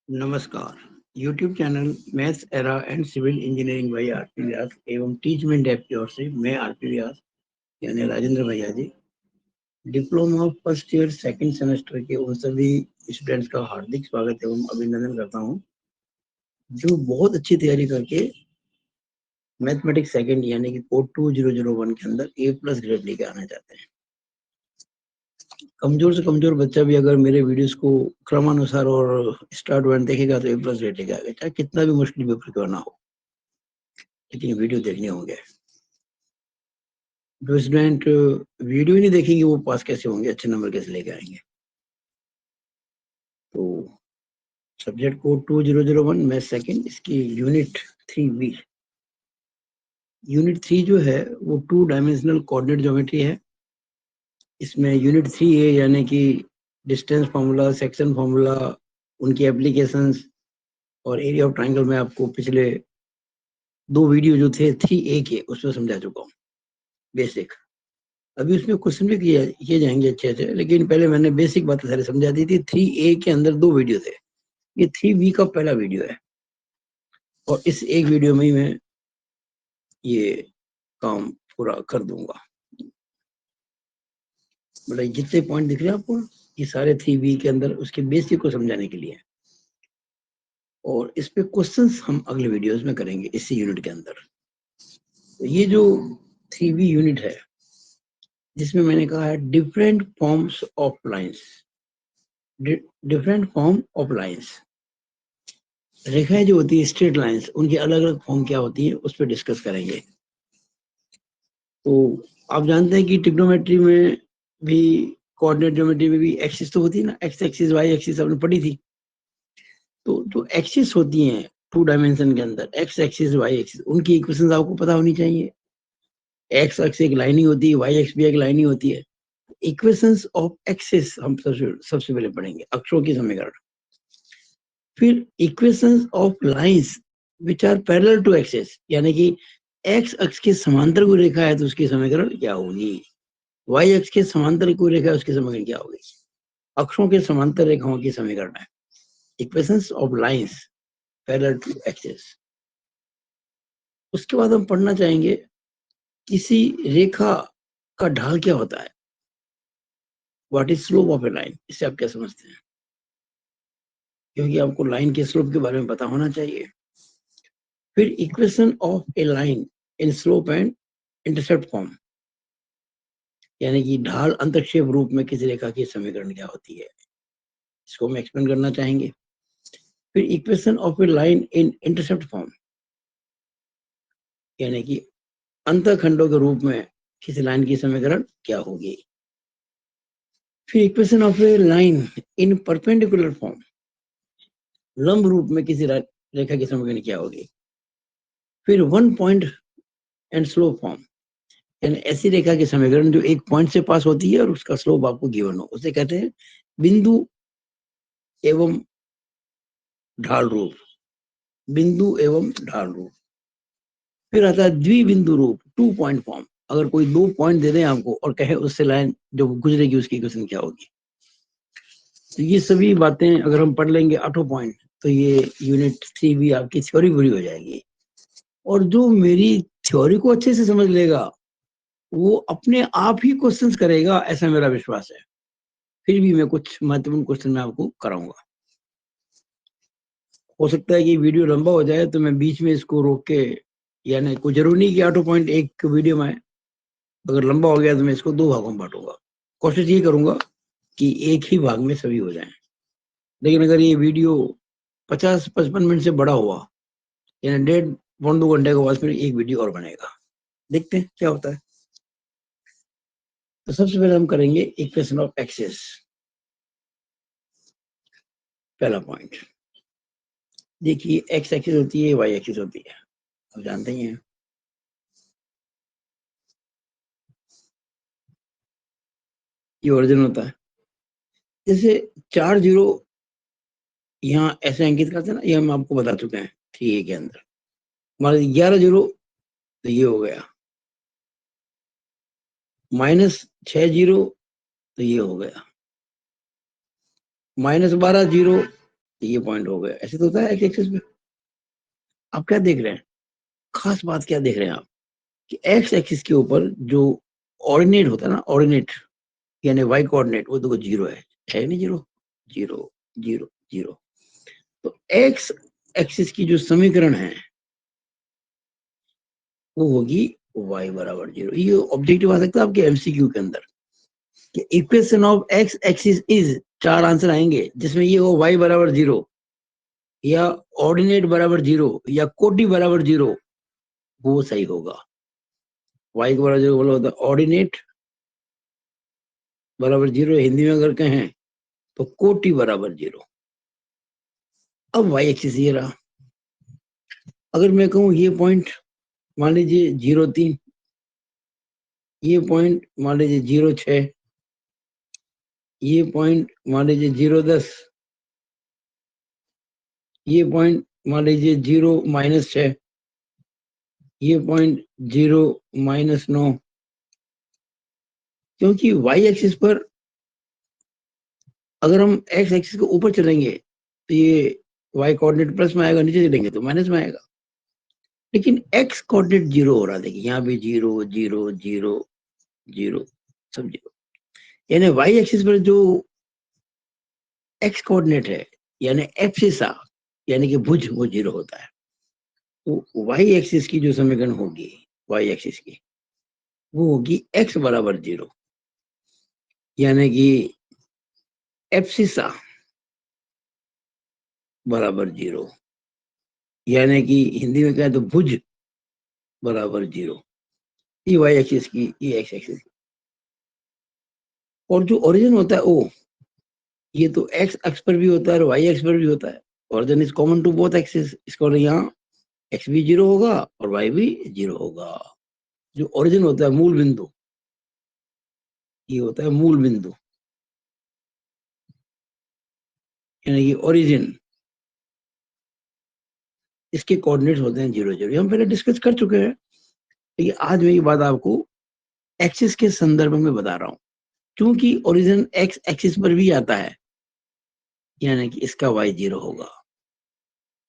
नमस्कार। YouTube channel Maths Era and civil engineering by RP Vyas एवं Teachment app की ओर से मैं आरपी व्यास यानी राजेंद्र भैया G diploma first year second semester के उन सभी स्टूडेंट्स का हार्दिक स्वागत एवं अभिनंदन करता हूं जो बहुत अच्छी तैयारी करके मैथमेटिक्स सेकंड यानी कि कोड 2001 के अंदर A+ ग्रेड लेके आना चाहते हैं। कमजोर से कमजोर बच्चा भी अगर मेरे वीडियोस को क्रमानुसार और स्टार्ट वन देखेगा तो A+ रेट लेके आएगा, चाहे कितना भी मुश्किल पेपर क्यों ना हो, लेकिन वीडियो देखने होंगे। जो स्टूडेंट वीडियो नहीं देखेंगे वो पास कैसे होंगे, अच्छे नंबर कैसे लेके आएंगे। तो सब्जेक्ट कोड 2001 मैथ सेकंड, इसकी यूनिट 3B। यूनिट 3 जो है वो 2 डायमेंशनल कोऑर्डिनेट ज्योमेट्री है। इसमें यूनिट 3A यानी कि डिस्टेंस फार्मूला, सेक्शन फार्मूला, उनकी एप्लीकेशंस और एरिया ऑफ ट्राइंगल में आपको पिछले 2 वीडियो जो थे 3A के उसमें समझा चुका हूँ बेसिक। अभी उसमें क्वेश्चन भी किए जाएंगे अच्छे से, लेकिन पहले मैंने बेसिक बातें सारी समझा दी थी। 3A के अंदर 2 वीडियो थे, ये 3B का पहला वीडियो है और इस एक वीडियो में ही मैं ये काम पूरा कर दूंगा। मतलब जितने पॉइंट दिख रहे हैं आपको, ये सारे 3B के अंदर उसके बेसिक को समझाने के लिए, और इस पे क्वेश्चंस हम अगले वीडियोस में करेंगे इसी यूनिट के अंदर। तो ये जो 3B यूनिट है जिसमें मैंने कहा है different forms of lines, different form of lines, रेखाएं जो होती है स्ट्रेट लाइंस, उनकी अलग अलग फॉर्म क्या होती है उस पर डिस्कस करेंगे। तो आप जानते हैं कि ट्रिग्नोमेट्री में भी, कोऑर्डिनेट ज्योमेट्री में भी एक्सिस तो होती है ना, एक्स एक्सिस वाई एक्सिस आपने पढ़ी थी। तो जो एक्सिस होती हैं 2 डायमेंशन के अंदर, एक्स एक्सिस वाई एक्सिस, उनकी इक्वेशंस आपको पता होनी चाहिए। एक्स एक्स एक लाइन ही होती है, वाई एक्स भी एक लाइन ही होती है। इक्वेशंस ऑफ एक्सिस हम सबसे पहले पढ़ेंगे, अक्षरों की समीकरण। फिर equations of lines which are parallel to axis, यानी कि एक्स अक्ष के समांतर कोई रेखा है तो उसकी समीकरण क्या होगी, वाई अक्ष के समांतर कोई रेखा है उसकी समीकरण क्या होगी। अक्षरों के समांतर रेखाओं की समीकरण है equations of lines parallel to axis. उसके बाद हम पढ़ना चाहेंगे किसी रेखा का ढाल क्या होता है, what is slope of a line. इससे आप क्या समझते हैं, क्योंकि आपको लाइन के स्लोप के बारे में पता होना चाहिए। फिर equation of a line in slope and intercept form, यानी कि ढाल अंतक्षेप रूप में किसी रेखा की समीकरण क्या होती है, इसको हम एक्सप्लेन करना चाहेंगे। फिर equation of a line in intercept form, यानी कि अंतखंडों के रूप में किसी लाइन की समीकरण क्या होगी। फिर equation of a line in perpendicular form, लंब रूप में किसी रेखा की समीकरण क्या होगी। फिर one point and slope form, यानी ऐसी रेखा की समीकरण जो एक पॉइंट से पास होती है और उसका स्लोप आपको गिवन हो, उसे कहते हैं बिंदु एवं ढाल रूप, बिंदु एवं ढाल रूप। फिर आता है द्विबिंदु रूप, 2 पॉइंट फॉर्म, अगर कोई 2 पॉइंट दे दें आपको और कहे उससे लाइन जो गुजरेगी उसकी इक्वेशन क्या होगी। तो ये सभी बातें अगर हम पढ़ लेंगे 8 पॉइंट, तो ये यूनिट 3 भी आपकी थ्योरी पूरी हो जाएगी। और जो मेरी थ्योरी को अच्छे से समझ लेगा वो अपने आप ही क्वेश्चंस करेगा, ऐसा मेरा विश्वास है। फिर भी मैं कुछ महत्वपूर्ण क्वेश्चन मैं आपको कराऊंगा। हो सकता है कि वीडियो लंबा हो जाए तो मैं बीच में इसको रोक के, यानी कोई जरूरी नहीं कि 8 पॉइंट एक वीडियो में, अगर लंबा हो गया तो मैं इसको 2 भागों में बांटूंगा। कोशिश ये करूंगा कि एक ही भाग में सभी हो जाएं। लेकिन अगर ये वीडियो 50-55 मिनट से बड़ा हुआ, यानी 1.5-2 घंटे के बाद, फिर एक वीडियो और बनेगा, देखते हैं क्या होता है। तो सबसे पहले हम करेंगे इक्वेशन ऑफ एक्सिस। पहला पॉइंट देखिए, एक्स एक्सिस होती है, वाई एक्सिस होती है, आप जानते ही हैं। ये ओरिजिन होता है। जैसे 4 जीरो यहाँ ऐसे अंकित करते हैं ना, ये हम आपको बता चुके हैं 3A के अंदर। मान लीजिए 11 जीरो, तो ये हो गया। -6 जीरो, तो ये हो गया। -12 जीरो, ये पॉइंट हो गया। ऐसे तो होता है एक्स एक्सिस पे। आप क्या देख रहे हैं, खास बात क्या देख रहे हैं आप, कि एक्स एक्सिस के ऊपर जो ऑर्डिनेट होता है ना, ऑर्डिनेट यानी वाई कोऑर्डिनेट, वो देखो जीरो है नहीं, जीरो जीरो जीरो जीरो। तो एक्स एक्सिस की जो समीकरण है वो होगी y बराबर जीरो। ये ऑब्जेक्टिव आ सकता है आपके एमसीक्यू के अंदर कि equation of X axis is, 4 answer आएंगे जिसमें ये हो y बराबर जीरो, या ऑर्डिनेट बराबर जीरो, या कोटि बराबर जीरो, वो सही होगा। y के बराबर जीरो बोला होता है, ऑर्डिनेट बराबर जीरो हिंदी में अगर कहें तो कोटि बराबर जीरो। अब y एक्सिस ये रहा। अगर मैं कहूं ये पॉइंट मान लीजिए 0.3, ये पॉइंट मान लीजिए 0.6, ये पॉइंट मान लीजिए 0.10, ये पॉइंट मान लीजिए 0-6, ये पॉइंट 0-9। क्योंकि y एक्सिस पर अगर हम x एक्सिस के ऊपर चलेंगे तो ये y कोऑर्डिनेट प्लस में आएगा, नीचे चलेंगे तो माइनस में आएगा। लेकिन x कोऑर्डिनेट जीरो हो रहा है, देखिए यहाँ भी जीरो जीरो जीरो जीरो, सब जीरो। यानी y एक्सिस पर जो x कोऑर्डिनेट है यानी एब्सिसा यानी कि भुज, वो जीरो होता है। तो y एक्सिस की जो समीकरण होगी y एक्सिस की, वो होगी x बराबर जीरो, यानी कि एब्सिसा बराबर जीरो, यानी कि हिंदी में कहें तो भुज बराबर जीरो। ये वाई एक्सिस की, ये एक्स एक्सिस की। और जो ओरिजिन होता है ओ, ये तो एक्स एक्स पर भी होता है और वाई एक्स पर भी होता है। Origin is common to both axis. इसको यहाँ एक्स भी जीरो होगा और वाई भी जीरो होगा। जो ओरिजिन होता है, मूल बिंदु, ये होता है मूल बिंदु, यानी कि ओरिजिन, इसके कोऑर्डिनेट्स होते हैं जीरो जीरो। हम पहले डिस्कस कर चुके हैं, लेकिन आज मैं ये बात आपको एक्सिस के संदर्भ में बता रहा हूँ। क्योंकि ओरिजिन एक्स एक्सिस पर भी आता है, यानी कि इसका वाई जीरो होगा।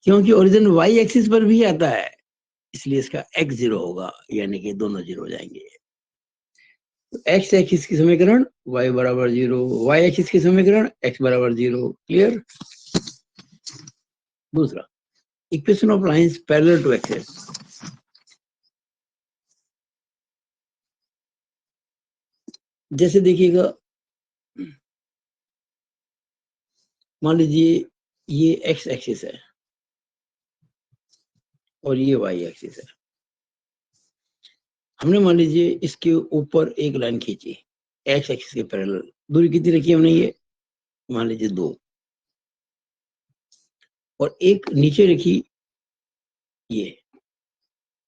क्योंकि ओरिजिन वाई एक्सिस पर भी आता है, इसलिए इसका एक्स जीरो होगा, यानी कि दोनों जीरो हो जाएंगे। तो एक्स एक्सिस की समीकरण वाई बराबर जीरो, वाई एक्सिस की समीकरण एक्स बराबर जीरो। क्लियर। दूसरा, equation of lines parallel to axis. जैसे देखिएगा, मान लीजिए ये एक्स एक्सिस है और ये वाई एक्सिस है। हमने मान लीजिए इसके ऊपर एक लाइन खींची एक्स एक्सिस के पैरेलल। दूरी कितनी रखी हमने, ये मान लीजिए 2, और एक नीचे रखी, ये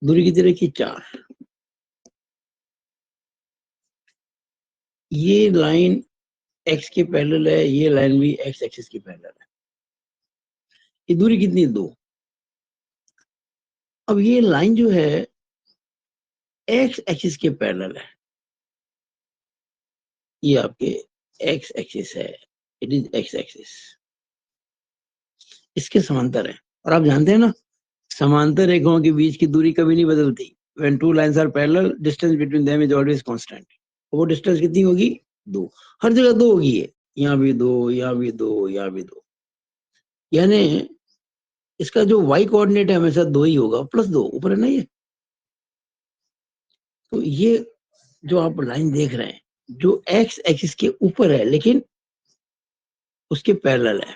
दूरी कितनी रखी 4। ये लाइन एक्स के पैरेलल है, ये लाइन भी एक्स एक्सिस के पैरेलल है। ये दूरी कितनी, 2। अब ये लाइन जो है एक्स एक्सिस के पैरेलल है, ये आपके एक्स एक्सिस है, इट इज एक्स एक्सिस, इसके समांतर है। और आप जानते हैं ना, समांतर रेखाओं के बीच की दूरी कभी नहीं बदलती। When two lines are parallel, distance between them is always constant. वो डिस्टेंस कितनी होगी, 2। हर जगह 2 होगी, ये यहाँ भी 2, यहाँ भी 2, यहाँ भी 2। यानी इसका जो y कोऑर्डिनेट है हमेशा 2 ही होगा, +2 ऊपर है ना ये। तो ये जो आप लाइन देख रहे हैं, जो x एक्सिस के ऊपर है लेकिन उसके पैरेलल है,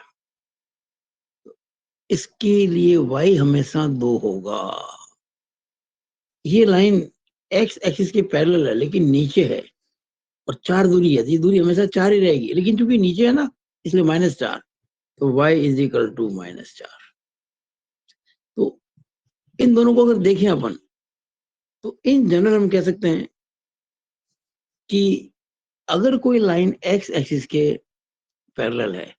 इसके लिए y हमेशा 2 होगा। ये लाइन x एक्सिस के पैरेलल है लेकिन नीचे है और 4 दूरी है, ये दूरी हमेशा 4 ही रहेगी, लेकिन चूंकि नीचे है ना इसलिए -4। तो y इज इक्वल टू -4। तो इन दोनों को अगर देखें अपन, तो इन जनरल हम कह सकते हैं कि अगर कोई लाइन x एक्सिस के पैरेलल है,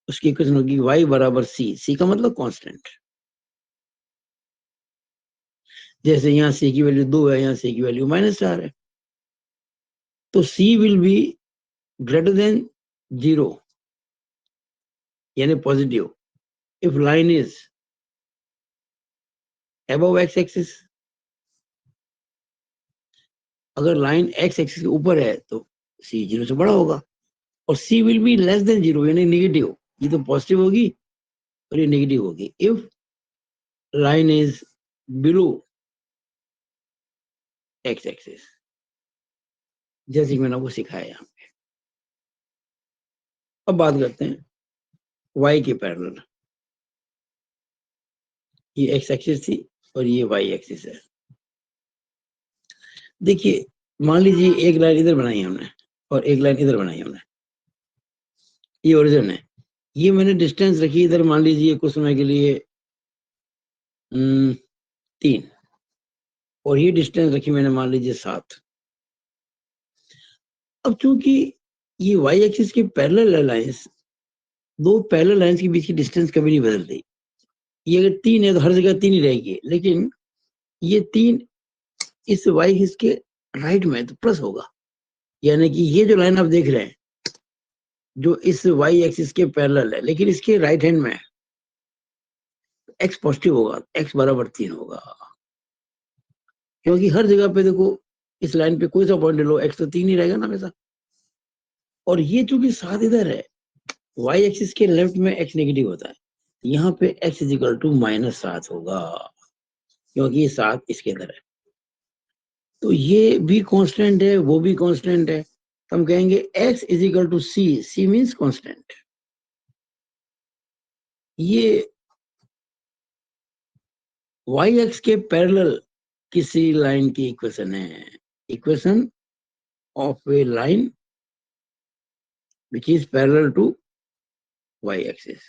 उसकी इक्वेशन होगी y बराबर c का मतलब कांस्टेंट। जैसे यहाँ c की वैल्यू 2 है, यहाँ c की वैल्यू -4 है, तो c will be greater than 0, यानी positive. if line is above x axis, अगर लाइन x एक्सिस के ऊपर है तो c 0 से बड़ा होगा, और c will be less than 0 यानी नेगेटिव, ये तो पॉजिटिव होगी और ये नेगेटिव होगी। If line is below x axis, जैसे कि मैंने आपको सिखाया यहाँ पे। अब बात करते हैं y के पैरेलल। ये x एक्सिस थी और ये y एक्सिस है। देखिए मान लीजिए एक लाइन इधर बनाई हमने और एक लाइन इधर बनाई हमने, ये ओरिजिन है। ये मैंने डिस्टेंस रखी इधर, मान लीजिए कुछ समय के लिए 3, और ये डिस्टेंस रखी मैंने मान लीजिए 7। अब चूंकि ये y एक्सिस के पैरेलल लाइंस, दो पैरेलल लाइंस के बीच की डिस्टेंस कभी नहीं बदलती। ये अगर 3 है तो हर जगह 3 ही रहेगी, लेकिन ये 3 इस y एक्सिस के राइट में तो प्लस होगा, यानी कि ये जो लाइन आप देख रहे हैं जो इस y एक्सिस के पैरेलल है, लेकिन इसके राइट हैंड में x पॉजिटिव होगा, x बराबर 3 होगा, क्योंकि हर जगह पे देखो इस लाइन पे कोई सा पॉइंट ले लो x तो 3 ही रहेगा ना हमेशा। और ये चूंकि 7 इधर है, y एक्सिस के लेफ्ट में x नेगेटिव होता है, यहाँ पे x इजिकल टू -7 होगा, क्योंकि ये 7 इसके अंदर है। तो ये भी कांस्टेंट है, वो भी कांस्टेंट है, तो हम कहेंगे x is equal to c, c means constant. ये y एक्स के पैरेलल किसी लाइन की इक्वेशन है, equation of a line which is parallel to y axis.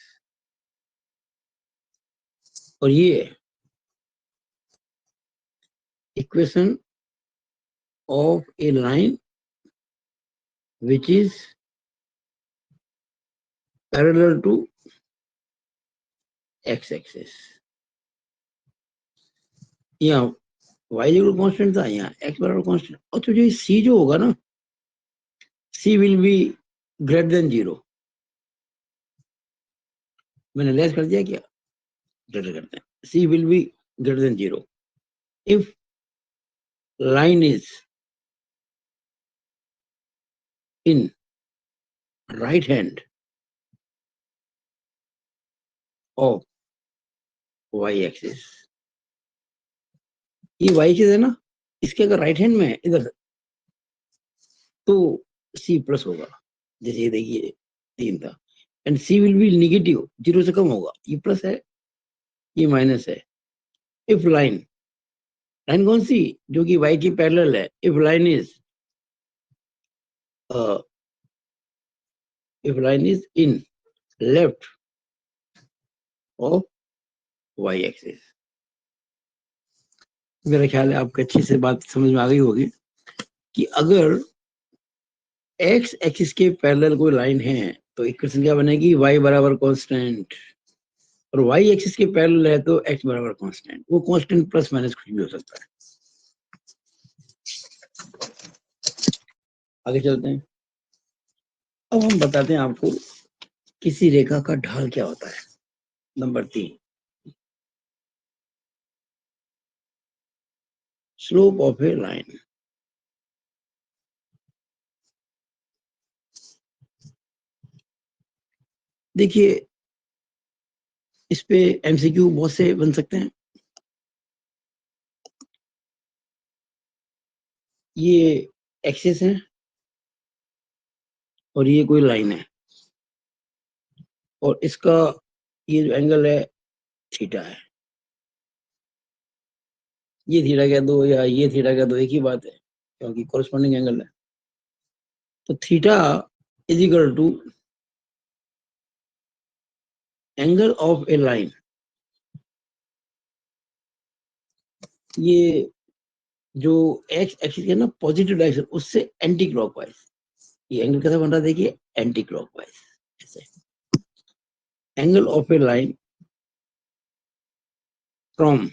और ये equation of a line which is parallel to x axis। यहाँ y जरूर constant था, यहाँ x बराबर कांस्टेंट, और तो जो c जो होगा ना, c will be greater than 0। मैंने लेस कर दिया क्या, ग्रेटर करते हैं, c will be greater than 0 if line is in right hand of y axis. ये y एक्सिस है ना, इसके अगर राइट हैंड में है इधर तो c प्लस होगा, जैसे ये देखिए 3 था, and c will be negative, 0 से कम होगा, ये प्लस है ये माइनस है। इफ लाइन, लाइन कौन सी, जो कि y की पैरेलल है, if line is in left of y axis. मेरा ख्याल है आपको अच्छी से बात समझ में आ गई होगी कि अगर x एक्सिस के पैरेलल कोई लाइन है तो इक्वेशन क्या बनेगी, y बराबर कांस्टेंट, और y एक्सिस के पैरेलल है तो x बराबर कांस्टेंट। वो कांस्टेंट प्लस माइनस कुछ भी हो सकता है। आगे चलते हैं। अब हम बताते हैं आपको किसी रेखा का ढाल क्या होता है। Number 3, slope of a line. देखिए इस पे एमसीक्यू बहुत से बन सकते हैं। ये एक्सिस है और ये कोई लाइन है, और इसका ये जो एंगल है थीटा है। ये थीटा कह दो या ये थीटा कह दो, एक ही बात है, क्योंकि कॉरेस्पॉन्डिंग एंगल है। तो theta is equal to angle of a line. ये जो एक्स एक्सिस है ना पॉजिटिव डायरेक्शन, उससे एंटी क्लॉकवाइज ये एंगल कैसा बन रहा है, देखिए एंटी क्लॉकवाइज ऐसे। Angle of a line from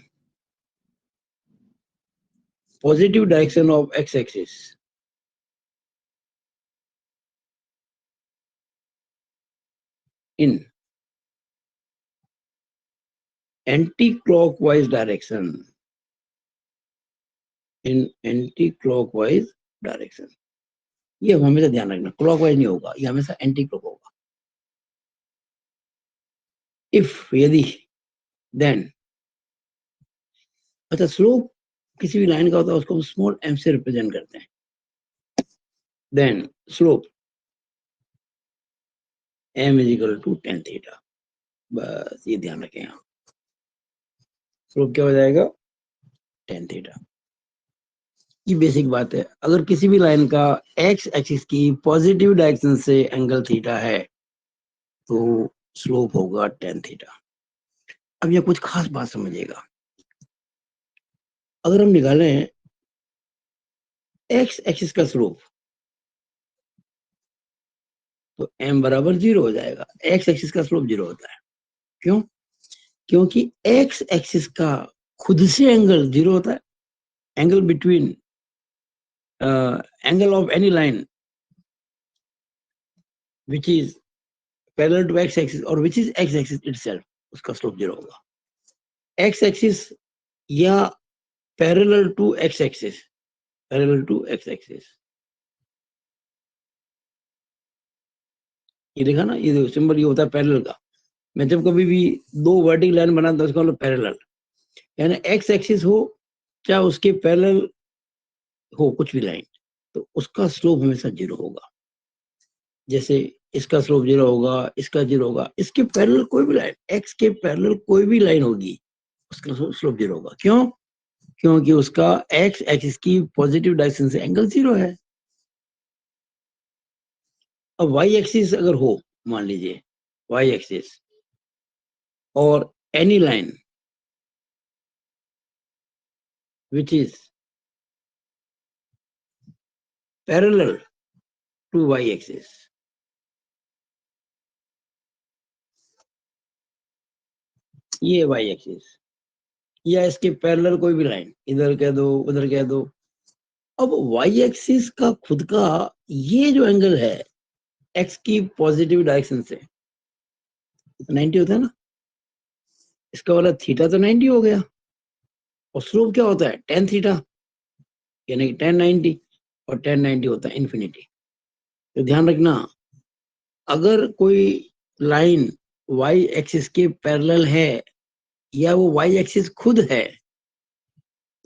positive direction of X axis in anticlockwise direction, in anticlockwise direction, ये हमेशा ध्यान रखना, क्लॉकवाइज नहीं होगा, ये हमेशा एंटी क्लॉक होगा। इफ, यदि, देन, अच्छा स्लोप किसी भी लाइन का होता है उसको हम स्मॉल एम से रिप्रेजेंट करते हैं। Then slope m is equal to tan theta, बस ये ध्यान रखें। यहाँ स्लोप क्या हो जाएगा, tan थीटा। ये बेसिक बात है। अगर किसी भी लाइन का x एक्सिस की पॉजिटिव डायरेक्शन से एंगल थीटा है तो स्लोप होगा tan थीटा। अब ये कुछ खास बात समझिएगा, अगर हम निकालें x एक्सिस का स्लोप तो m बराबर 0 हो जाएगा। x एक्सिस का स्लोप 0 होता है, क्यों? क्योंकि x एक्सिस का खुद से एंगल 0 होता है। Angle between angle of any line which is parallel to x axis or which is x axis itself, उसका स्लोप 0 होगा। x axis या parallel to x axis, parallel to x axis, ये देखा ना, ये सिंबल ये होता है पैरेलल का। मैं जब कभी भी दो वर्टिकल लाइन बनाता हूं उसका मतलब पैरेलल, यानी x एक्सिस हो चाहे उसके पैरेलल हो कुछ भी लाइन, तो उसका स्लोप हमेशा 0 होगा। जैसे इसका स्लोप 0 होगा, इसका 0 होगा, इसके पैरेलल कोई भी लाइन, x के पैरेलल कोई भी लाइन होगी उसका स्लोप 0 होगा। क्यों? क्योंकि उसका x एक्सिस की पॉजिटिव डायरेक्शन से एंगल 0 है। अब y एक्सिस अगर हो, मान लीजिए y एक्सिस और any line which is parallel to y axis, ये y एक्सिस या इसके पैरेलल कोई भी लाइन, इधर कह दो उधर कह दो। अब y एक्सिस का खुद का ये जो एंगल है x की पॉजिटिव डायरेक्शन से 90 होता है ना, इसका वाला थीटा तो 90 हो गया, और स्लोप क्या होता है tan थीटा, यानी कि tan 90, और tan 90 होता है इन्फिनिटी। तो ध्यान रखना, अगर कोई लाइन y एक्सिस के पैरेलल है या वो y एक्सिस खुद है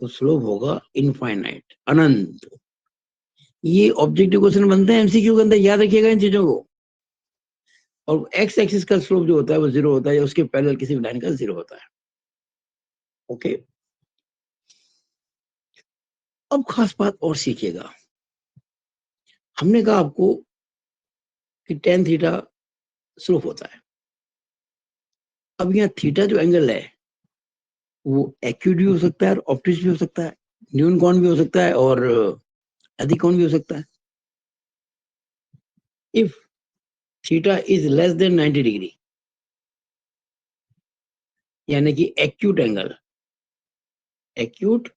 तो स्लोप होगा इनफाइनाइट, अनंत। ये ऑब्जेक्टिव क्वेश्चन बनते हैं एमसीक्यू के अंदर, याद रखिएगा इन चीजों को। और x एक्सिस का स्लोप जो होता है वो 0 होता है, या उसके पैरेलल किसी भी लाइन का 0 होता है। ओके, अब खास बात और सीखिएगा, हमने कहा आपको कि tan थीटा स्लोप होता है। अब यहाँ थीटा जो एंगल है वो एक्यूट भी हो सकता है और ऑब्ट्यूज भी हो सकता है, न्यून कोण भी हो सकता है और अधिक कोण भी हो सकता है। If theta is less than 90 degree, यानी कि acute angle, acute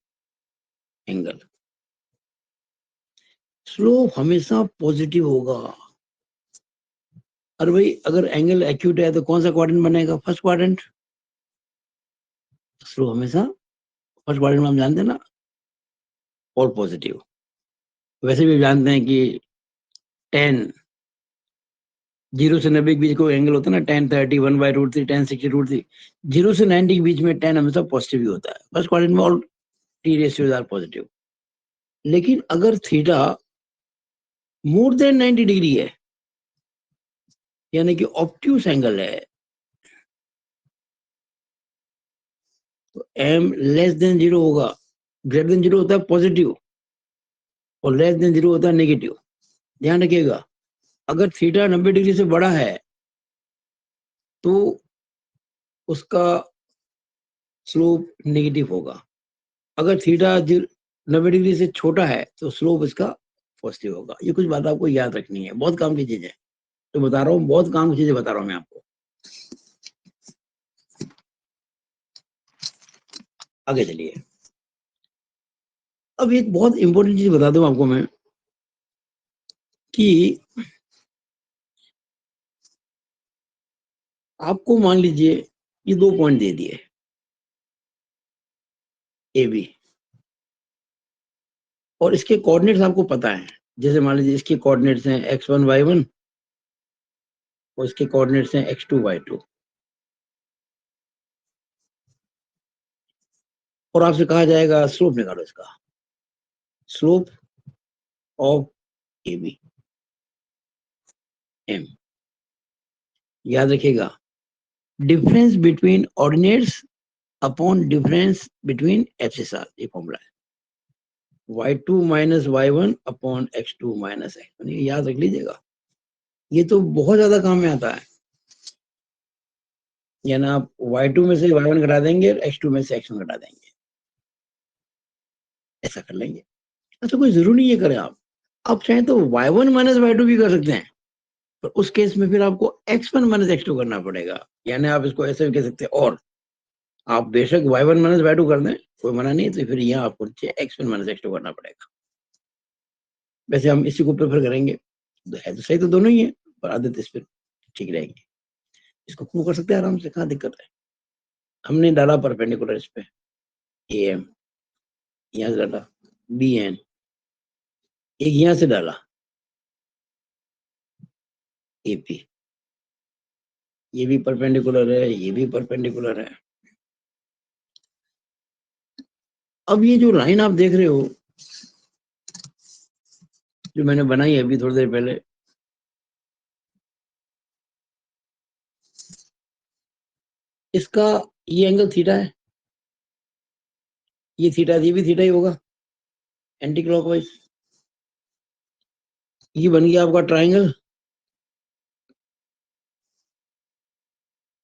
angle, slope हमेशा पॉजिटिव होगा। और भाई अगर एंगल एक्यूट है तो कौन सा क्वाड्रेंट बनेगा, फर्स्ट क्वाड्रेंट। स्लोप हमेशा फर्स्ट क्वाड्रेंट में हम जानते हैं ना, और पॉजिटिव। वैसे भी जानते हैं कि tan 0 से 90 के बीच को एंगल होता है ना, tan 30 1/√3 tan 60√3, 0 से 90 के बीच में tan हमेशा पॉजिटिव ही होता है। फर्स्ट क्वाड्रेंट में all T ratios are positive. लेकिन अगर थीटा मोर देन 90 डिग्री है, यानी कि ऑब्ट्यूस एंगल है, तो m लेस देन 0 होगा। ग्रेटर देन 0 होता है पॉजिटिव और लेस देन 0 होता है नेगेटिव। ध्यान रखिएगा, अगर थीटा 90 डिग्री से बड़ा है तो उसका स्लोप नेगेटिव होगा। अगर थीटा 90 डिग्री से छोटा है तो स्लोप इसका पॉजिटिव होगा। ये कुछ बात आपको याद रखनी है, बहुत काम की चीज है, तो बता रहा हूँ, बहुत काम की चीजें बता रहा हूँ मैं आपको। आगे चलिए, अब एक बहुत इंपॉर्टेंट चीज बता दूं आपको मैं कि आपको मान लीजिए ये 2 पॉइंट दे दिए, ए बी, और इसके कोऑर्डिनेट्स आपको पता है। जैसे मान लीजिए इसके कोऑर्डिनेट्स हैं x1 y1 और इसके कोऑर्डिनेट्स हैं x2 y2, और आपसे कहा जाएगा स्लोप निकालो इसका, slope of A B M. याद रखिएगा, difference between ordinates upon difference between abscissa, ये फॉर्मूला है। y2 minus y1 upon x2 minus x1, ये याद रख लीजिएगा, ये तो बहुत ज्यादा काम में आता है। यानी आप y2 में से y1 घटा देंगे और x2 में से x1 घटा देंगे, ऐसा कर लेंगे। अच्छा, कोई जरूरी नहीं है करें आप चाहें तो y1 माइनस y2 भी कर सकते हैं, पर उस केस में फिर आपको x1 माइनस x2 करना पड़ेगा। यानी आप इसको ऐसे भी कह सकते हैं, और आप बेशक y1 माइनस y2 कर दें, कोई मना नहीं, तो फिर यहाँ आपको x1 माइनस x2 करना पड़ेगा। वैसे हम इसी को प्रेफर करेंगे, तो है तो सही तो दोनों ही है, पर आदत इस पर ठीक रहेगी। इसको प्रूव कर सकते हैं आराम से, कहाँ दिक्कत है। हमने डाला परपेंडिकुलर इस पे ए एम, यहाँ से डाला बी एन, एक यहाँ से डाला ए पी, ये भी परपेंडिकुलर है, ये भी परपेंडिकुलर है। अब ये जो लाइन आप देख रहे हो, जो मैंने बनाई है अभी थोड़ी देर पहले, इसका ये एंगल थीटा है, ये थीटा, ये भी थीटा ही होगा एंटी क्लॉकवाइज। ये बन गया आपका ट्राइंगल।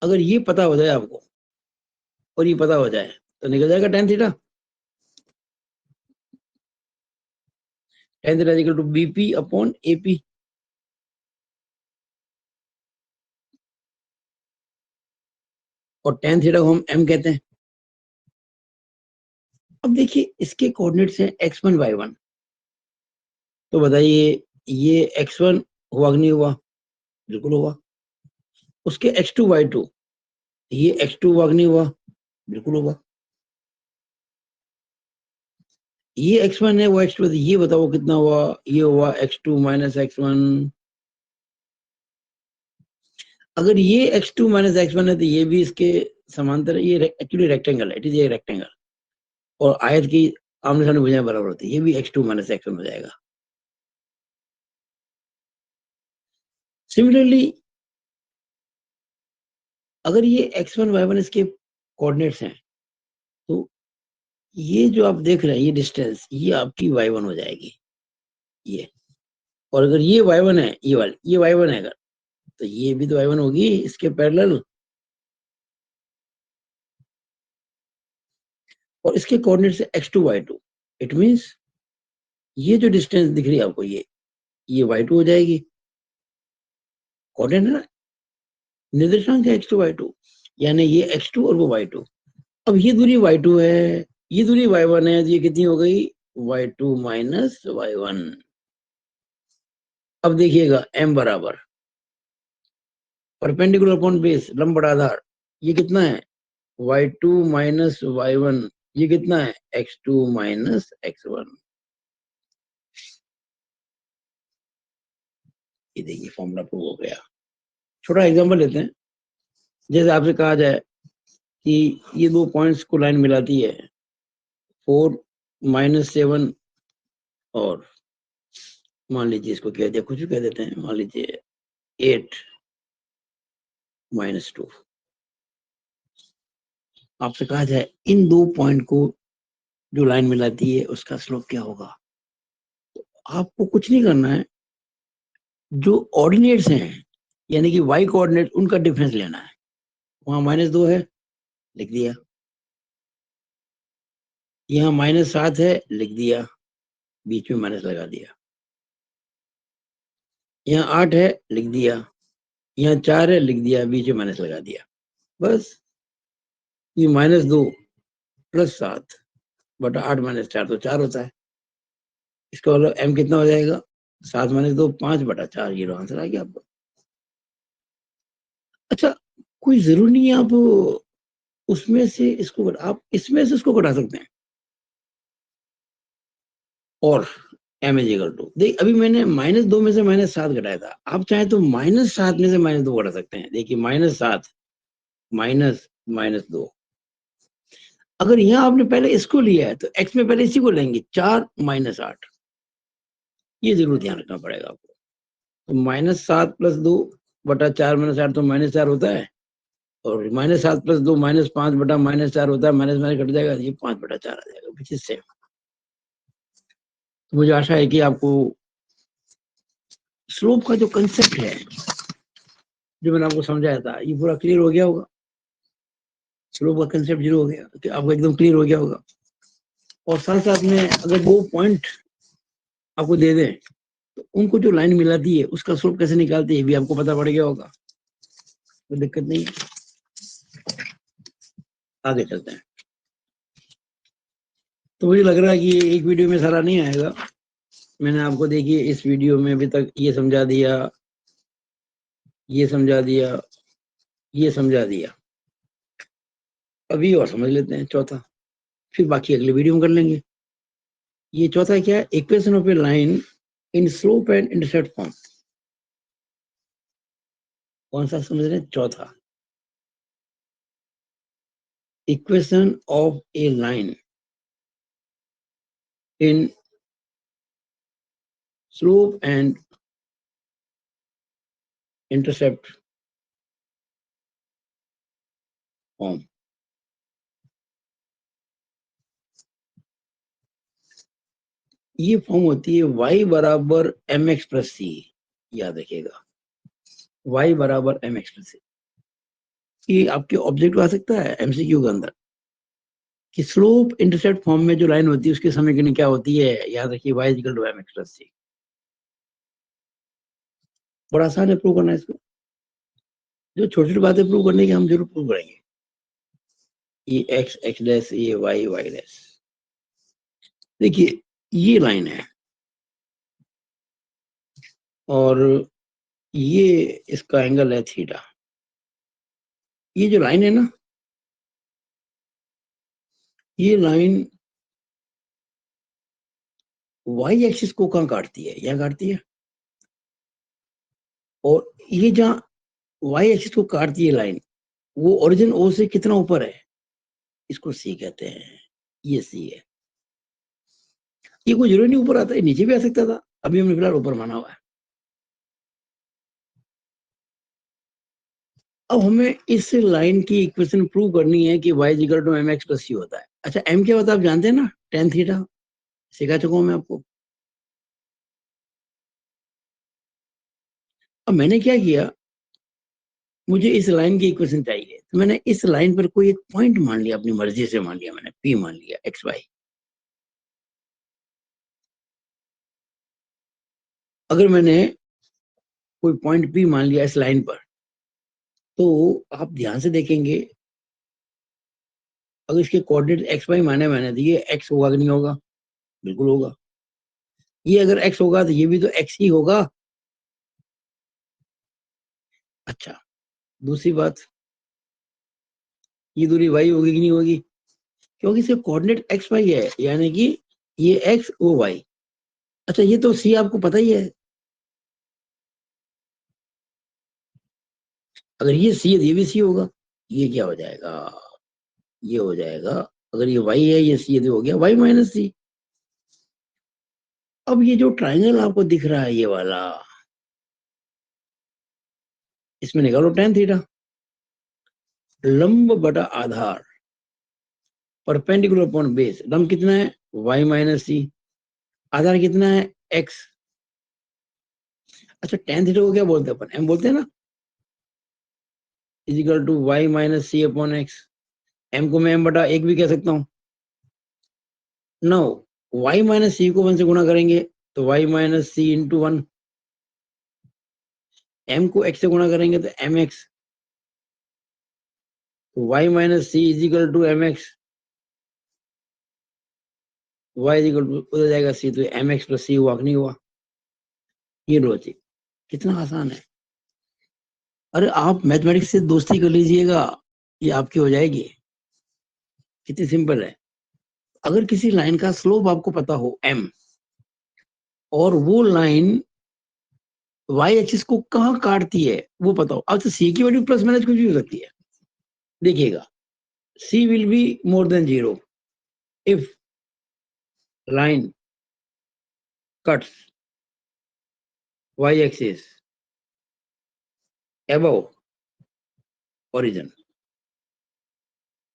अगर ये पता हो जाए आपको और ये पता हो जाए तो निकल जाएगा tan theta. tan theta equal to B P upon. A tan theta को हम m कहते हैं। अब देखिए इसके कोऑर्डिनेट्स हैं x1 y1, तो बताइए ये x1 हुआ कि नहीं हुआ? बिल्कुल हुआ। उसके x2 y2, ये x2 हुआ कि नहीं हुआ? बिल्कुल हुआ। ये x1 है, वो x2 है, ये बताओ कितना हुआ? ये हुआ x2 माइनस x1। अगर ये x2 माइनस x1 है तो ये भी इसके समांतर है। ये एक्चुअली रेक्टेंगल है, इट इज ए रेक्टेंगल, और आयत की आमने सामने भुजाएं बराबर होती है। ये भी x2 माइनस x1 हो जाएगा। सिमिलरली अगर ये x1 y1 इसके कोऑर्डिनेट्स हैं, तो ये जो आप देख रहे हैं ये डिस्टेंस, ये आपकी y1 हो जाएगी, ये। और अगर ये y1 है, ये वाली ये y1 है अगर, तो ये भी तो y1 होगी इसके पैरेलल। और इसके कोऑर्डिनेट्स है x2 y2, इट मींस ये जो डिस्टेंस दिख रही है आपको, ये y2 हो जाएगी। कोऑर्डिनेट है ना, निर्देशांक है x2 y2, यानी ये x2 और वो y2। अब ये दूरी y2 है, ये दूरी y1 है, तो ये कितनी हो गई? y2 minus y1। अब देखिएगा m बराबर परपेंडिकुलर अपॉन बेस, लंब बटा आधार, ये कितना है? y2 minus y1। ये कितना है? x2 minus x1। ये देखिए फॉर्मूला प्रूव हो गया। छोटा एग्जांपल लेते हैं। जैसे आपसे कहा जाए कि ये दो पॉइंट्स को लाइन मिलाती है, 4 माइनस 7, और मान लीजिए इसको कह दिया, कुछ भी कह देते हैं, मान लीजिए 8 माइनस 2। आपसे कहा जाए इन दो पॉइंट को जो लाइन मिलाती है उसका स्लोप क्या होगा? आपको कुछ नहीं करना है, जो ऑर्डिनेट्स हैं यानी कि y कोऑर्डिनेट, उनका डिफरेंस लेना है। वहां -2 है, लिख दिया। यहाँ -7 है, लिख दिया, बीच में माइनस लगा दिया। यहाँ 8 है, लिख दिया। यहाँ 4 है, लिख दिया, बीच में माइनस लगा दिया। बस ये -2 प्लस 7 बटा 8 माइनस 4 तो 4 होता है। इसका मतलब m कितना हो जाएगा? 7 माइनस 2 5 बटा 4, ये आंसर आ गया आपको। अच्छा, कोई जरूरी नहीं है आप उसमें से इसको आप इसमें से इसको घटा सकते हैं। और m इज इक्वल टू, देख अभी मैंने -2 में से -7 घटाया था, आप चाहे तो -7 में से -2 घटा सकते हैं। देखिए -7 माइनस -2, अगर यहाँ आपने पहले इसको लिया है तो x में पहले इसी को लेंगे, 4 - 8, ये जरूर ध्यान रखना पड़ेगा आपको। तो -7 + 2 बटा 4 - 8 तो -4 होता है, और -7 + 2 -5 बटा -4 होता है, माइनस माइनस कट जाएगा, ये 5/4 आ जाएगा, विच इज सेम। तो मुझे आशा है कि आपको स्लोप का जो कंसेप्ट है, जो मैंने आपको समझाया था, ये पूरा क्लियर हो गया होगा। स्लोप का कंसेप्ट जीरो हो गया कि आपको एकदम क्लियर हो गया होगा। और साथ साथ में अगर वो पॉइंट आपको दे दें तो उनको जो लाइन मिलाती है उसका स्लोप कैसे निकालते हैं भी आपको पता पड़ गया होगा, कोई दिक्कत नहीं। आगे चलते हैं। तो मुझे लग रहा है कि ये एक वीडियो में सारा नहीं आएगा। मैंने आपको देखिए इस वीडियो में अभी तक ये समझा दिया, ये समझा दिया, ये समझा दिया। अभी और समझ लेते हैं चौथा, फिर बाकी अगले वीडियो में कर लेंगे। ये चौथा क्या है? Equation of a line in slope and intercept form. कौन सा समझ रहे हैं? चौथा, equation of a line in slope and intercept form. ये फॉर्म होती है y बराबर mx प्लस सी, याद रखिएगा, y बराबर mx प्लस सी। ये आपके ऑब्जेक्ट आ सकता है एमसीक्यू के अंदर कि स्लोप इंटरसेप्ट फॉर्म में जो लाइन होती है उसके समीकरण क्या होती है, याद रखिए y equal to mx plus C. बड़ा आसान है प्रूव करना इसको, जो छोटी छोटी बातें प्रूव करने की हम जरूर प्रूव करेंगे। ये x x डैश, ये y y डैश। देखिए ये लाइन है और ये इसका एंगल है थीटा। ये जो लाइन है ना, ये लाइन y एक्सिस को कहाँ काटती है? यहाँ काटती है। और ये जहाँ y एक्सिस को काटती है लाइन, वो ओरिजिन ओ से कितना ऊपर है? इसको सी कहते हैं। ये सी है। ये कोई जरूरी नहीं ऊपर आता है, नीचे भी आ सकता था, अभी हमने फिलहाल ऊपर माना हुआ है। अब हमें इस लाइन की इक्वेशन प्रूव करनी है कि y equal to mx plus C होता है। अच्छा m क्या होता है आप जानते हैं ना, tan थीटा, सिखा चुका हूं मैं आपको। अब मैंने क्या किया, मुझे इस लाइन की इक्वेशन चाहिए, तो मैंने इस लाइन पर कोई एक पॉइंट मान लिया, अपनी मर्जी से मान लिया, मैंने p मान लिया, एक्स वाई। अगर मैंने कोई पॉइंट p मान लिया इस लाइन पर, तो आप ध्यान से देखेंगे, अगर इसके कोऑर्डिनेट एक्स वाई माने मैंने तो ये एक्स होगा कि नहीं होगा? बिल्कुल होगा। ये अगर एक्स होगा तो ये भी तो एक्स ही होगा। अच्छा, दूसरी बात, ये दूरी वाई होगी कि नहीं होगी? क्योंकि इसके कोऑर्डिनेट एक्स वाई है, यानी कि ये एक्स वो वाई। अच्छा ये तो सी आपको पता ही है, अगर ये सी है तो ये भी सी होगा। ये क्या हो जाएगा? ये हो जाएगा, अगर ये वाई है ये सी है तो हो गया वाई माइनस सी। अब ये जो ट्राइंगल आपको दिख रहा है ये वाला, इसमें निकालो tan थीटा, लंब बटा आधार, परपेंडिकुलर अपॉन बेस। लंब कितना है? y माइनस सी। आधार कितना है? x। अच्छा tan थीटा को क्या बोलते हैं अपन? m बोलते हैं ना, is equal to Y minus C upon X. m को मैं m बटा एक भी कह सकता हूँ। नो, y माइनस सी को 1 से गुणा करेंगे तो y माइनस सी इंटू 1, m को x से गुणा करेंगे तो mx, तो y minus C is equal to mx, y is equal to उधर जाएगा c, तो mx प्लस सी हुआ कि नहीं हुआ? ये लॉजिक कितना आसान है। अरे आप मैथमेटिक्स से दोस्ती कर लीजिएगा, ये आपकी हो जाएगी। कितनी सिंपल है। अगर किसी लाइन का स्लोप आपको पता हो m, और वो लाइन y एक्सिस को कहाँ काटती है वो बताओ। अब तो c की वैल्यू प्लस माइनस कुछ भी हो सकती है। देखिएगा, c will be more than 0 if line cuts y axis above origin.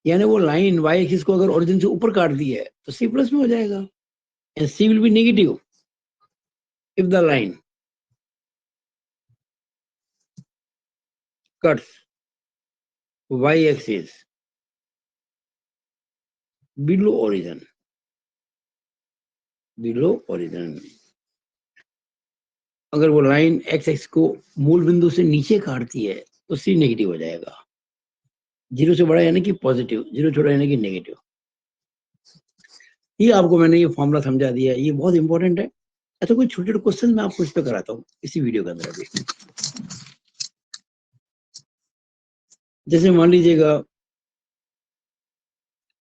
यानी वो लाइन y एक्सिस को अगर ओरिजिन से ऊपर काट दी है तो c प्लस में हो जाएगा। And c will be negative if the line cuts y axis below origin, below origin। अगर वो लाइन x एक्स को मूल बिंदु से नीचे काटती है तो c नेगेटिव हो जाएगा। 0 से बड़ा यानी कि पॉजिटिव, 0 छोटा यानी कि नेगेटिव। ये आपको मैंने ये फॉर्मूला समझा दिया, ये बहुत इंपॉर्टेंट है। अच्छा, कोई छोटे छोटे क्वेश्चन मैं आपको इस पे कराता हूँ इसी वीडियो के अंदर अभी। जैसे मान लीजिएगा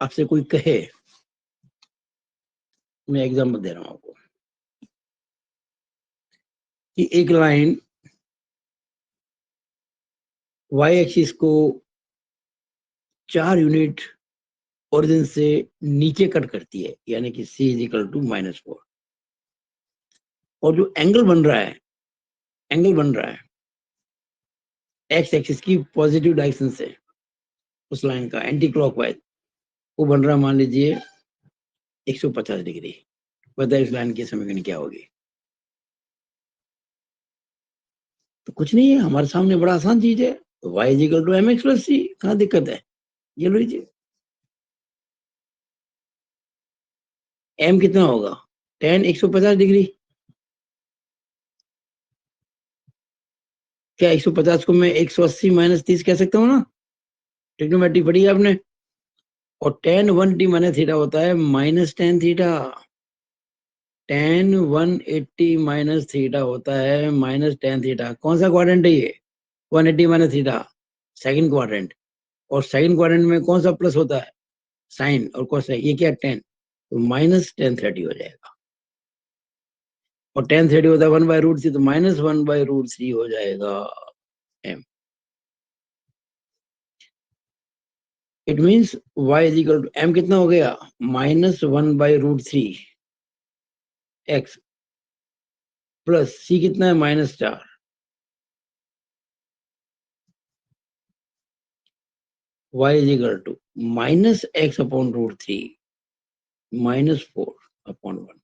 आपसे कोई कहे, मैं एग्जाम्पल दे रहा हूँ आपको, कि एक लाइन y एक्सिस को 4 यूनिट ओरिजिन से नीचे कट करती है, यानी कि c इज इक्वल टू -4। और जो एंगल बन रहा है x एक्सिस की पॉजिटिव डायरेक्शन से, उस लाइन का एंटी क्लॉकवाइज, वो बन रहा है मान लीजिए 150 डिग्री। बताइए इस लाइन की समीकरण क्या होगी? तो कुछ नहीं है, हमारे सामने बड़ा आसान चीज है, y is equal to mx plus c। कहाँ दिक्कत है? ये लो लीजिए, m कितना होगा? tan 150 degree. क्या 150 को मैं 180 माइनस 30 कह सकता हूँ ना? ट्रिग्नोमेट्री पढ़ी है आपने। और tan 1t माइनस थीटा होता है minus tan theta. tan 180 minus theta होता है माइनस tan थीटा। कौन सा क्वाड्रेंट है ये? 180 माइनस थीटा, सेकंड क्वाड्रेंट। और सेकंड क्वाड्रेंट में कौन सा प्लस होता है? साइन। और कौन सा? ये क्या? tan। तो माइनस tan30 हो जाएगा। और tan30 होता है 1/√3, तो माइनस 1/√3 हो जाएगा m। It means y is equal to m कितना हो गया? माइनस 1/√3 x प्लस c कितना है? -4। y is equal to minus x upon √3 -4/1।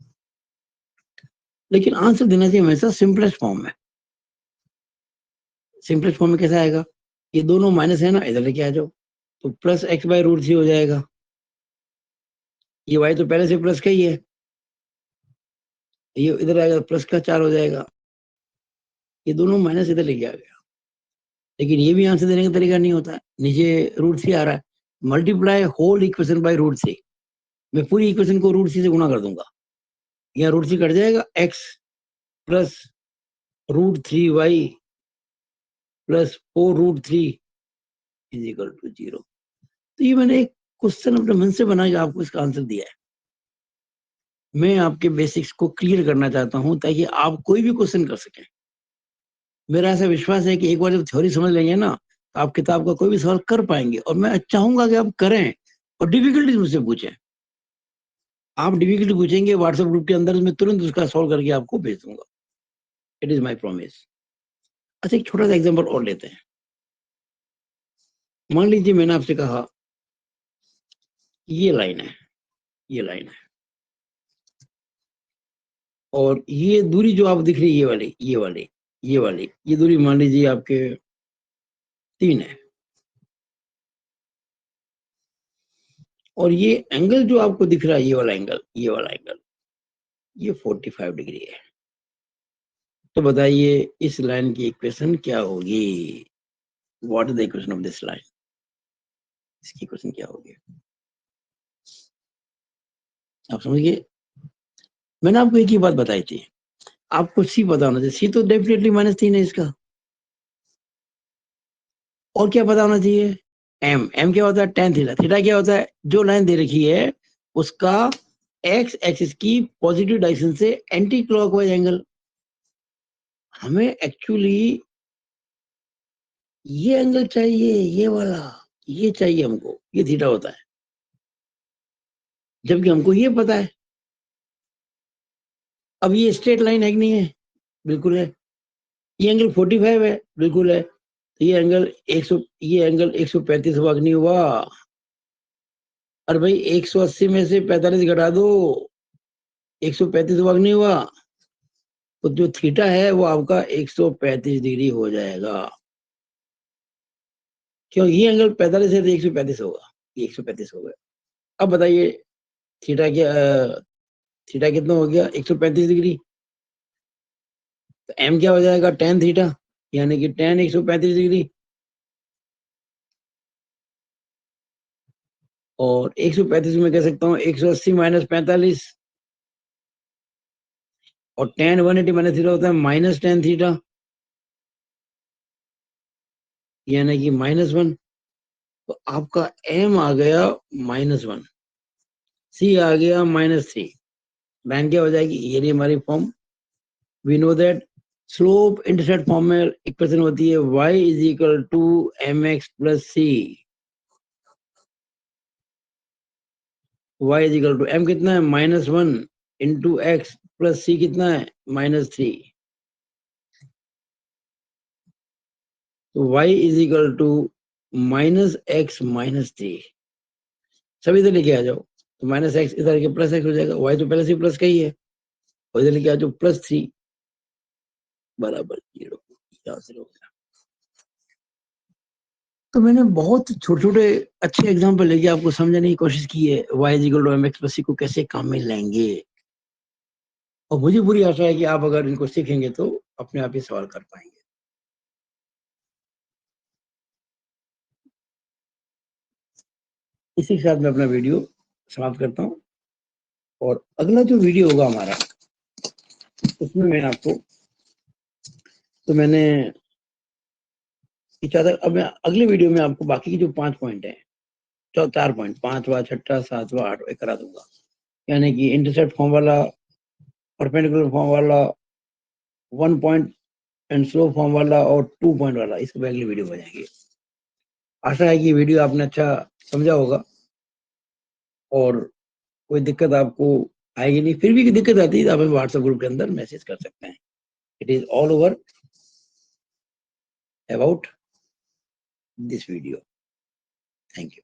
लेकिन आंसर देना चाहिए हमेशा सिंपलेस्ट फॉर्म में। सिंपलेस्ट फॉर्म में कैसा आएगा? ये दोनों माइनस है ना, इधर लेके आ जाओ, तो प्लस x/√3 हो जाएगा। ये y तो पहले से प्लस का ही है, ये इधर आएगा प्लस का 4 हो जाएगा। ये दोनों माइनस इधर लेके आ गया। लेकिन ये भी आंसर देने का तरीका नहीं होता है। नीचे √3 आ रहा है, मल्टीप्लाई होल इक्वेशन बाय √3। मैं पूरी इक्वेशन को √3 से गुणा कर दूंगा, यहाँ √3 कट जाएगा, x plus √3y plus 4√3 is equal to 0। तो ये मैंने एक क्वेश्चन अपने मन से बना के आपको इसका आंसर दिया है। मैं आपके बेसिक्स को क्लियर करना चाहता हूं ताकि आप कोई भी क्वेश्चन कर सकें। मेरा ऐसा विश्वास है कि एक बार जब थ्योरी समझ लेंगे ना, तो आप किताब का कोई भी सवाल कर पाएंगे। और मैं चाहूंगा कि आप करें और डिफिकल्टीज मुझसे पूछें। आप डिफिकल्टी पूछेंगे व्हाट्सएप ग्रुप के अंदर, मैं तुरंत उसका सॉल्व करके आपको भेज दूंगा। It is my promise. अच्छा, एक छोटा सा एग्जाम्पल और लेते हैं। मान लीजिए मैंने आपसे कहा ये लाइन है, ये लाइन है, और ये दूरी जो आप दिख रही है, ये वाली ये दूरी मान लीजिए आपके 3 है। और ये एंगल जो आपको दिख रहा है, ये वाला एंगल, ये 45 डिग्री है। तो बताइए इस लाइन की इक्वेशन क्या होगी? What is the equation of this line? इसकी इक्वेशन क्या होगी? आप समझिए, मैंने आपको एक ही बात बताई थी, आपको सी पता होना चाहिए। सी तो डेफिनेटली -3 है इसका। और क्या पता होना चाहिए? एम क्या होता है? tan theta. थीटा क्या होता है? जो लाइन दे रखी है उसका एक्स एक्सिस की पॉजिटिव डायरेक्शन से एंटी क्लॉकवाइज एंगल। हमें एक्चुअली ये एंगल चाहिए, ये वाला, ये चाहिए हमको, ये थीटा होता है, जबकि हमको ये पता है। अब ये स्ट्रेट लाइन है कि नहीं है? बिल्कुल है। ये एंगल 45 है, बिल्कुल है। तो ये एंगल 135 वाग नहीं हुआ। और भाई 180 में से 45 घटा दो, 135 वाग नहीं हुआ। तो जो थीटा है वो आपका 135 डिग्री हो जाएगा। क्यों? ये एंगल 45 है तो 135 होगा, ये 135 हो गया। अब बताइए थीटा क्या, थीटा कितना हो गया? 135 डिग्री। तो एम क्या हो जाएगा? tan थीटा, यानी कि tan 135 डिग्री। और 135 में कह सकता हूँ 180 माइनस 45, और tan 180 माइनस थीटा होता है माइनस tan थीटा, यानी कि -1। तो आपका m आ गया -1, c आ गया -3। लाइन क्या हो जाएगी? ये रही हमारी form. We know that slope intercept form में इक्वेशन होती है y is equal to mx plus C. y is equal to m कितना है? -1 इंटू एक्स प्लस सी कितना है? -3। तो y is equal to -x -3। सभी इधर लेके आ जाओ। तो -x इधर के +x हो जाएगा, y तो पहले से प्लस का ही है, और इधर लेके आ जाओ +3 बराबर 0। यहाँ से हो गया। तो मैंने बहुत छोटे छोटे अच्छे एग्जाम्पल लेके आपको समझाने की कोशिश की है y is equal to mx plus C को कैसे काम में लाएंगे। और मुझे पूरी आशा है कि आप अगर इनको सीखेंगे तो अपने आप ही सवाल कर पाएंगे। इसी के साथ मैं अपना वीडियो समाप्त करता हूँ, और अगला जो वीडियो होगा हमारा उसमें मैं आपको, तो मैंने चाहता अब मैं अगले वीडियो में आपको बाकी की जो 5 पॉइंट है, 4 पॉइंट, 5वां 6वां 7वां 8वां करा दूंगा। यानी कि इंटरसेप्ट फॉर्म वाला, परपेंडिकुलर फॉर्म वाला, 1 पॉइंट एंड स्लोप फॉर्म वाला, और 2 पॉइंट वाला, इसको अगली वीडियो बनाएंगे। आशा है कि वीडियो आपने अच्छा समझा होगा, और कोई दिक्कत आपको आएगी नहीं। फिर भी दिक्कत आती है तो आप व्हाट्सएप ग्रुप के अंदर मैसेज कर सकते हैं। It is all over about this video. Thank you.